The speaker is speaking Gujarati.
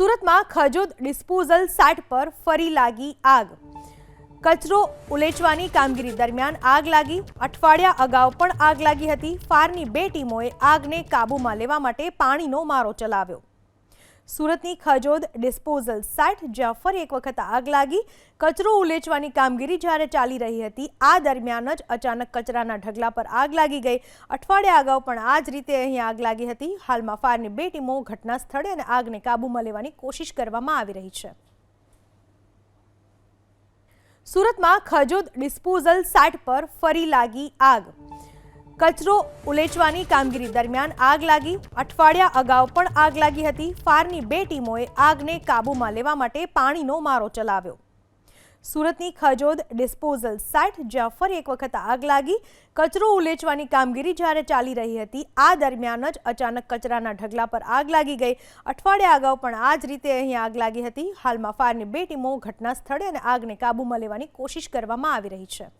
સુરતમાં ખજોદ ડિસ્પોઝલ સાઇટ પર ફરી લાગી આગ। કચરો ઉલેચવાની કામગીરી દરમિયાન આગ લાગી। અઠવાડિયા અગાઉ પણ આગ લાગી હતી। ફાયરની 2 ટીમોએ આગને કાબૂમાં લેવા માટે પાણીનો મારો ચલાવ્યો। સુરતની ખજોદ ડિસ્પોઝલ સાઇટ જ્યાં ફરી એક વખત આગ લાગી। કચરો ઉલેચવાની કામગીરી જ્યારે ચાલી રહી હતી આ દરમિયાન જ અચાનક કચરાના ઢગલા પર આગ લાગી ગઈ। અઠવાડિયા અગાઉ પણ આ જ રીતે અહીં આગ લાગી હતી। હાલમાં ફાયરની 2 ટીમો ઘટના સ્થળે અને આગને કાબૂમાં લેવાની કોશિશ કરવામાં આવી રહી છે। સુરતમાં ખજોદ ડિસ્પોઝલ સાઇટ પર ફરી લાગી આગ। કચરો ઉલેચવાની કામગીરી દરમિયાન આગ લાગી। અઠવાડિયા અગાઉ પણ આગ લાગી હતી। ફાયરની 2 ટીમોએ આગને કાબૂમાં લેવા માટે પાણીનો મારો ચલાવ્યો। સુરતની ખજોદ ડિસ્પોઝલ સાઇટ જ્યાં ફરી એક વખત આગ લાગી। કચરો ઉલેચવાની કામગીરી જ્યારે ચાલી રહી હતી આ દરમિયાન જ અચાનક કચરાના ઢગલા પર આગ લાગી ગઈ। અઠવાડિયા અગાઉ પણ આ જ રીતે અહીં આગ લાગી હતી। હાલમાં ફાયરની 2 ટીમો ઘટના સ્થળે અને આગને કાબૂમાં લેવાની કોશિશ કરવામાં આવી રહી છે।